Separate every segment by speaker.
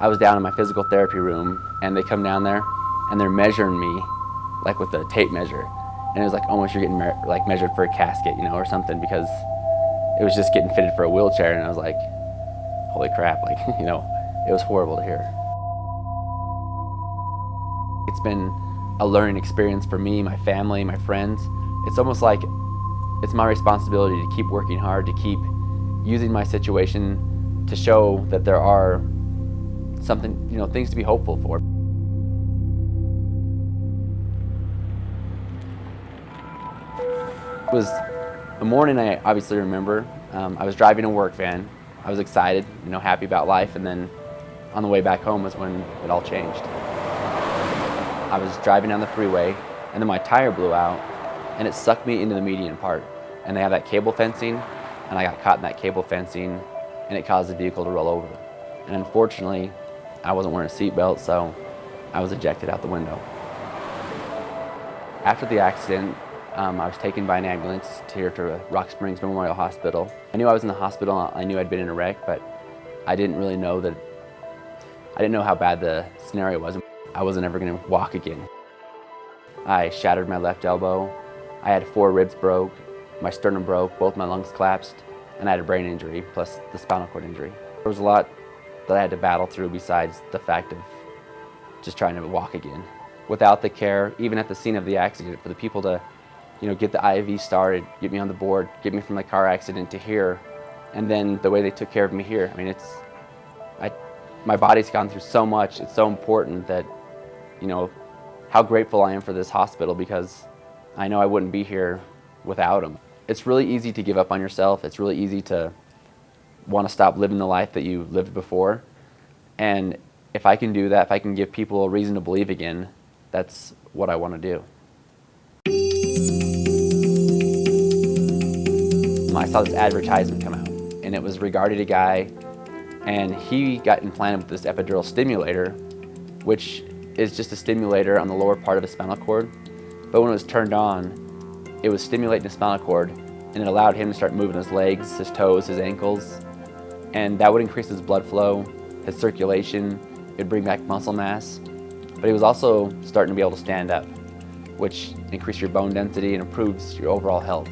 Speaker 1: I was down in my physical therapy room, and they come down there, and they're measuring me, like with a tape measure. And it was like almost you're getting like measured for a casket, you know, or something, because it was just getting fitted for a wheelchair, and I was like, holy crap, like, you know, it was horrible to hear. It's been a learning experience for me, my family, my friends. It's almost like it's my responsibility to keep working hard, to keep using my situation to show that there are something, you know, things to be hopeful for. It was a morning I obviously remember. I was driving a work van. I was excited, you know, happy about life, and then on the way back home was when it all changed. I was driving down the freeway, and then my tire blew out, and it sucked me into the median part. And they have that cable fencing, and I got caught in that cable fencing, and it caused the vehicle to roll over. And unfortunately, I wasn't wearing a seatbelt, so I was ejected out the window. After the accident, I was taken by an ambulance here to Rock Springs Memorial Hospital. I knew I was in the hospital. I knew I'd been in a wreck, but I didn't really know that. I didn't know how bad the scenario was. I wasn't ever going to walk again. I shattered my left elbow. I had 4 ribs broke. My sternum broke. Both my lungs collapsed, and I had a brain injury plus the spinal cord injury. There was a lot that I had to battle through besides the fact of just trying to walk again. Without the care, even at the scene of the accident, for the people to, you know, get the IV started, get me on the board, get me from the car accident to here, and then the way they took care of me here. I mean, my body's gone through so much. It's so important that, you know, how grateful I am for this hospital, because I know I wouldn't be here without them. It's really easy to give up on yourself. It's really easy to want to stop living the life that you lived before. And if I can do that, if I can give people a reason to believe again, that's what I want to do. I saw this advertisement come out, and it was regarding a guy, and he got implanted with this epidural stimulator, which is just a stimulator on the lower part of the spinal cord. But when it was turned on, it was stimulating the spinal cord, and it allowed him to start moving his legs, his toes, his ankles, and that would increase his blood flow, his circulation. It would bring back muscle mass. But he was also starting to be able to stand up, which increases your bone density and improves your overall health.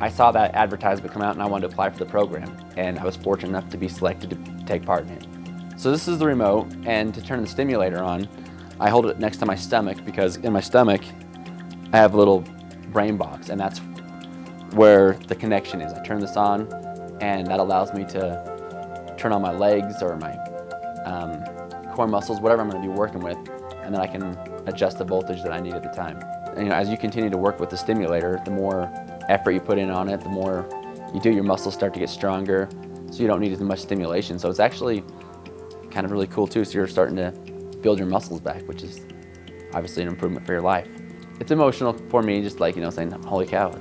Speaker 1: I saw that advertisement come out, and I wanted to apply for the program, and I was fortunate enough to be selected to take part in it. So this is the remote, and to turn the stimulator on, I hold it next to my stomach, because in my stomach I have a little brain box, and that's where the connection is. I turn this on, and that allows me to turn on my legs or my core muscles, whatever I'm going to be working with, and then I can adjust the voltage that I need at the time. And, you know, as you continue to work with the stimulator, the more effort you put in on it, the more you do, your muscles start to get stronger, so you don't need as much stimulation. So it's actually kind of really cool too, so you're starting to build your muscles back, which is obviously an improvement for your life. It's emotional for me, just like, you know, saying, holy cow,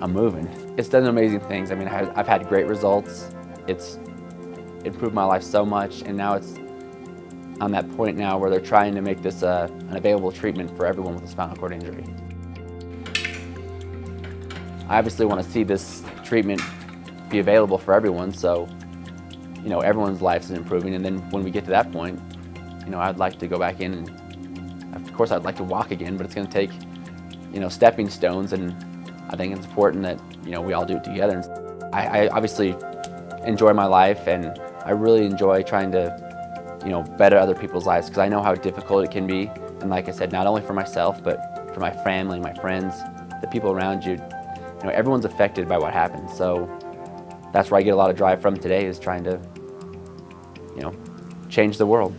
Speaker 1: I'm moving. It's done amazing things. I mean, I've had great results. It's improved my life so much, and now it's on that point now where they're trying to make this an available treatment for everyone with a spinal cord injury. I obviously want to see this treatment be available for everyone, so, you know, everyone's life is improving, and then when we get to that point, you know, I'd like to go back in, and of course I'd like to walk again, but it's going to take, you know, stepping stones, and I think it's important that, you know, we all do it together. I obviously enjoy my life, and I really enjoy trying to, you know, better other people's lives, because I know how difficult it can be. And like I said, not only for myself, but for my family, my friends, the people around you. You know, everyone's affected by what happens. So that's where I get a lot of drive from today, is trying to, you know, change the world.